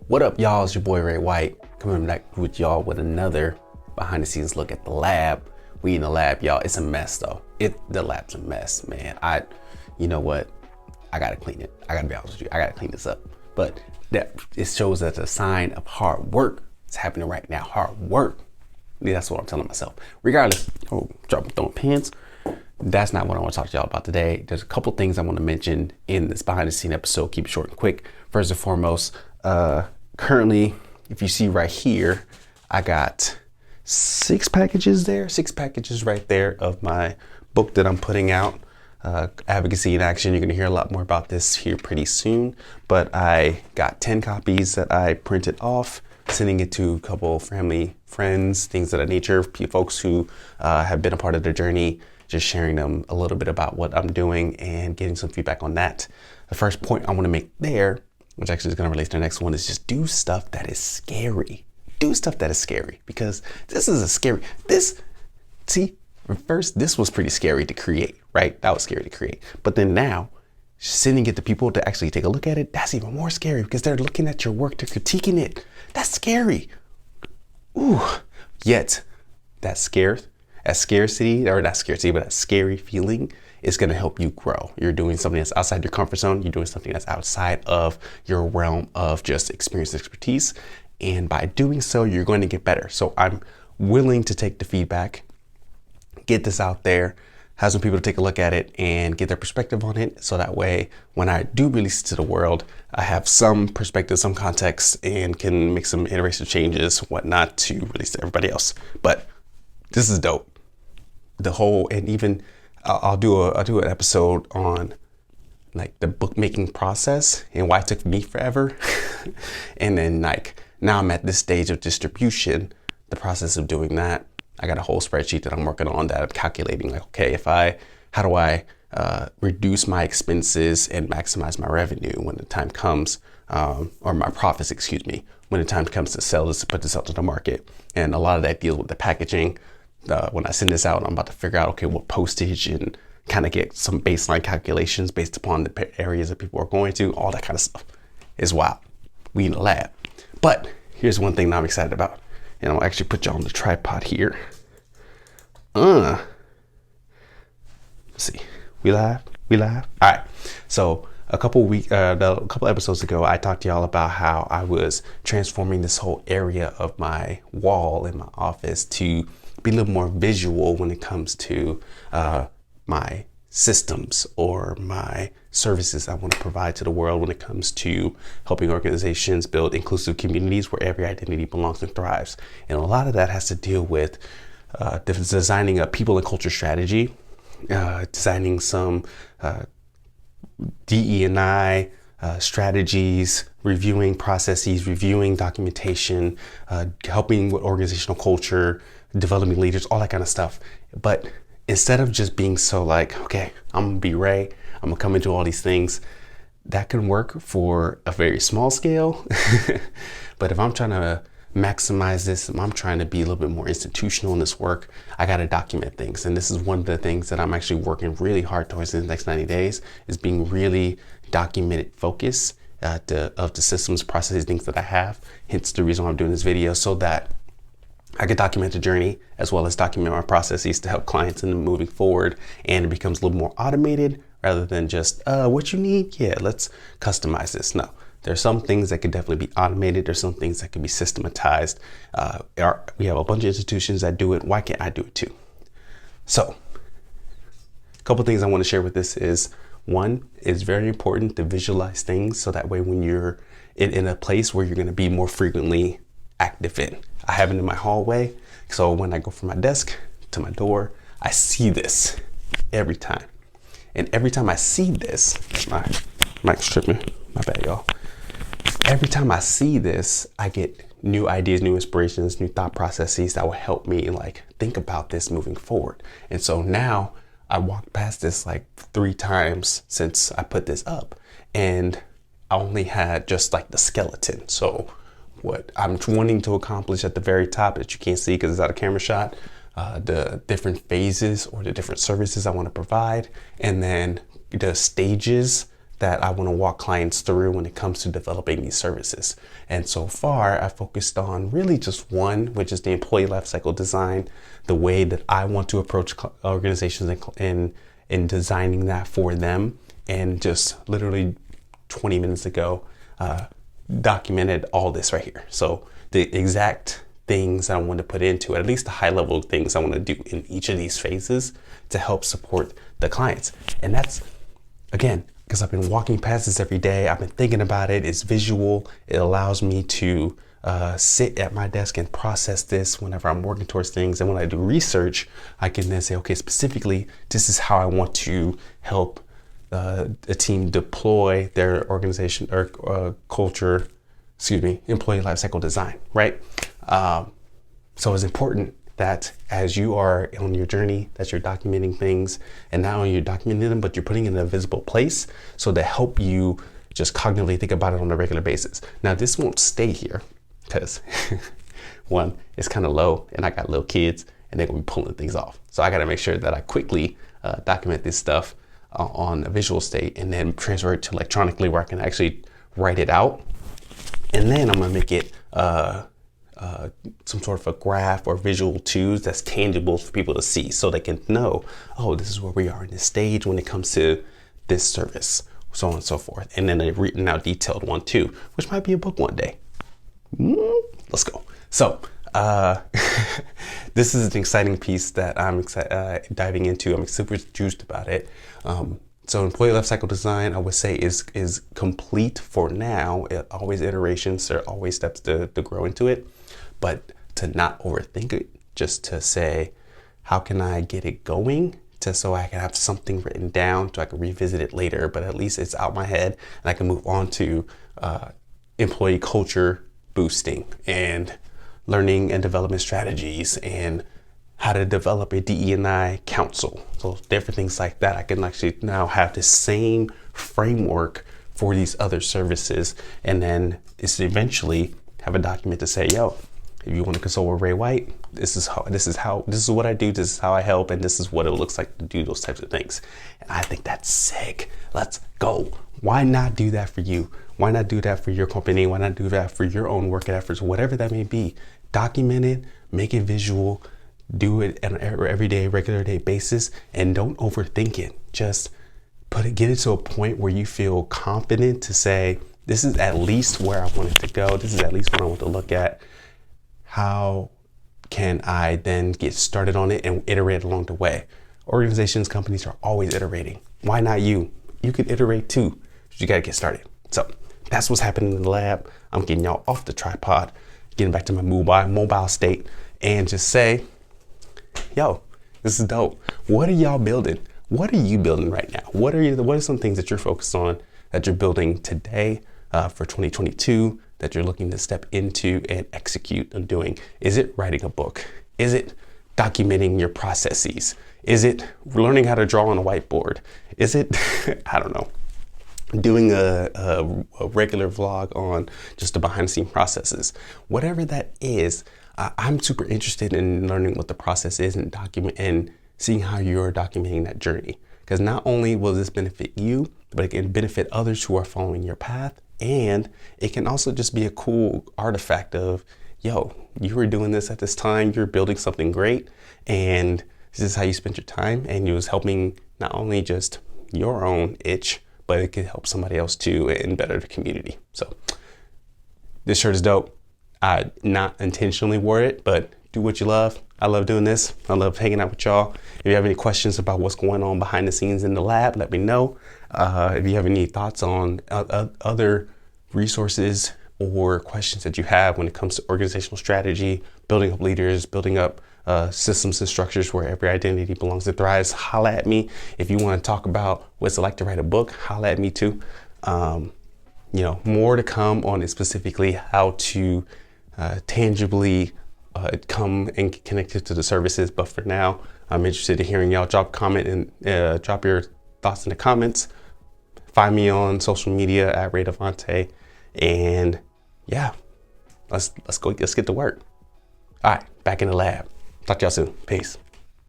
What up, y'all? It's your boy Ray White coming back with y'all with another behind the scenes look at the lab. We in the lab, y'all. It's a mess though. The lab's a mess, man. You know what? I gotta clean it. I gotta be honest with you. I gotta clean this up. But it shows that it's a sign of hard work. It's happening right now. Hard work. Yeah, that's what I'm telling myself. Regardless, throwing pins. That's not what I want to talk to y'all about today. There's a couple things I want to mention in this behind the scene episode. Keep it short and quick. First and foremost, currently, if you see right here, I got 6 packages right there of my book that I'm putting out, Advocacy in Action. You're going to hear a lot more about this here pretty soon, but I got 10 copies that I printed off, sending it to a couple family, friends, things of that nature, folks who have been a part of the journey, just sharing them a little bit about what I'm doing and getting some feedback on that. The first point I want to make there, which actually is going to relate to the next one, is just do stuff that is scary. Do stuff that is scary, because this was pretty scary to create, right? That was scary to create. But then now, sending it to people to actually take a look at it, that's even more scary because they're looking at your work, they're critiquing it. That's scary. Ooh, yet that scary feeling is going to help you grow. You're doing something that's outside your comfort zone. You're doing something that's outside of your realm of just experience and expertise. And by doing so, you're going to get better. So I'm willing to take the feedback, get this out there, have some people to take a look at it and get their perspective on it. So that way, when I do release it to the world, I have some perspective, some context, and can make some iteration changes, whatnot, to release to everybody else. But this is dope. I'll do an episode on like the bookmaking process and why it took me forever. And then now I'm at this stage of distribution, the process of doing that. I got a whole spreadsheet that I'm working on that I'm calculating how do I reduce my expenses and maximize my revenue when the time comes, or my profits, when the time comes to sell this, to put this out to the market. And a lot of that deals with the packaging. When I send this out, I'm about to figure out, what postage, and kind of get some baseline calculations based upon the areas that people are going to, all that kind of stuff. Is wild. We in the lab. But here's one thing that I'm excited about. And I'll actually put you on the tripod here. Let's see. We live? All right. So a couple episodes ago, I talked to y'all about how I was transforming this whole area of my wall in my office to be a little more visual when it comes to my systems or my services I want to provide to the world when it comes to helping organizations build inclusive communities where every identity belongs and thrives. And a lot of that has to deal with designing a people and culture strategy, designing some DE&I strategies, reviewing processes, reviewing documentation, helping with organizational culture, developing leaders, all that kind of stuff. But instead of just being so okay, I'm gonna be Ray, I'm gonna come into all these things, that can work for a very small scale. But if I'm trying to maximize this, if I'm trying to be a little bit more institutional in this work, I gotta document things. And this is one of the things that I'm actually working really hard towards in the next 90 days, is being really documented focused of the systems, processes, things that I have. Hence the reason why I'm doing this video, so that I can document the journey as well as document my processes to help clients in moving forward, and it becomes a little more automated rather than just what you need. Yeah, let's customize this. No, there's some things that could definitely be automated. There's some things that can be systematized. We have a bunch of institutions that do it. Why can't I do it too? So a couple things I want to share with this is, one, it's very important to visualize things so that way when you're in a place where you're going to be more frequently active in. I have it in my hallway, so when I go from my desk to my door, I see this every time. And every time I see this, my mic's tripping, my bad, y'all. Every time I see this, I get new ideas, new inspirations, new thought processes that will help me think about this moving forward. And so now I walked past this 3 times since I put this up, and I only had just the skeleton. So what I'm wanting to accomplish at the very top that you can't see because it's out of camera shot, the different phases or the different services I want to provide, and then the stages that I want to walk clients through when it comes to developing these services. And so far, I focused on really just one, which is the employee lifecycle design, the way that I want to approach organizations in designing that for them. And just literally 20 minutes ago, documented all this right here. So the exact things I want to put into it, at least the high level things I want to do in each of these phases to help support the clients. And that's, again, because I've been walking past this every day. I've been thinking about it. It's visual. It allows me to sit at my desk and process this whenever I'm working towards things. And when I do research, I can then say, okay, specifically, this is how I want to help a team deploy their organization or employee lifecycle design, right? So it's important that as you are on your journey, that you're documenting things, and not only you're documenting them, but you're putting it in a visible place so to help you just cognitively think about it on a regular basis. Now, this won't stay here because one, it's kind of low and I got little kids and they're gonna be pulling things off. So I gotta make sure that I quickly document this stuff on a visual state and then transfer it to electronically where I can actually write it out. And then I'm gonna make it some sort of a graph or visual tools that's tangible for people to see so they can know, oh, this is where we are in this stage when it comes to this service, so on and so forth. And then a written out detailed one too, which might be a book one day. Let's go. So this is an exciting piece that I'm diving into. I'm super juiced about it. So employee lifecycle design, I would say is complete for now. Always iterations, there are always steps to grow into it, but to not overthink it, just to say, how can I get it going so I can have something written down so I can revisit it later, but at least it's out my head and I can move on to employee culture boosting and learning and development strategies and how to develop a DE&I council. So different things like that. I can actually now have the same framework for these other services. And then it's eventually have a document to say, yo, if you want to consult with Ray White, this is what I do, this is how I help, and this is what it looks like to do those types of things. And I think that's sick. Let's go. Why not do that for you? Why not do that for your company? Why not do that for your own work efforts, whatever that may be? Document it, make it visual, do it on an everyday, regular day basis, and don't overthink it. Just get it to a point where you feel confident to say, this is at least where I want it to go. This is at least what I want to look at. How can I then get started on it and iterate along the way? Organizations, companies are always iterating. Why not you? You could iterate too, but you got to get started. So that's what's happening in the lab. I'm getting y'all off the tripod, getting back to my mobile state, and just say, yo, this is dope. What are y'all building? What are you building right now? What are some things that you're focused on that you're building today for 2022 that you're looking to step into and execute on doing? Is it writing a book? Is it documenting your processes? Is it learning how to draw on a whiteboard? Is it, I don't know, doing a regular vlog on just the behind the scene processes? Whatever that is, I'm super interested in learning what the process is and seeing how you're documenting that journey. Because not only will this benefit you, but it can benefit others who are following your path. And it can also just be a cool artifact of, yo, you were doing this at this time, you're building something great, and this is how you spent your time, and it was helping not only just your own itch, but it could help somebody else too and better the community. So this shirt is dope. I not intentionally wore it, but do what you love. I love doing this. I love hanging out with y'all. If you have any questions about what's going on behind the scenes in the lab, let me know. If you have any thoughts on other resources or questions that you have when it comes to organizational strategy, building up leaders, building up systems and structures where every identity belongs and thrives, holla at me. If you want to talk about what it's like to write a book, holla at me too. More to come on it, specifically how to tangibly come and connect it to the services. But for now, I'm interested in hearing y'all. Drop a comment and drop your thoughts in the comments. Find me on social media at Ray Devante. And yeah, let's get to work. All right, back in the lab. Talk to y'all soon. Peace.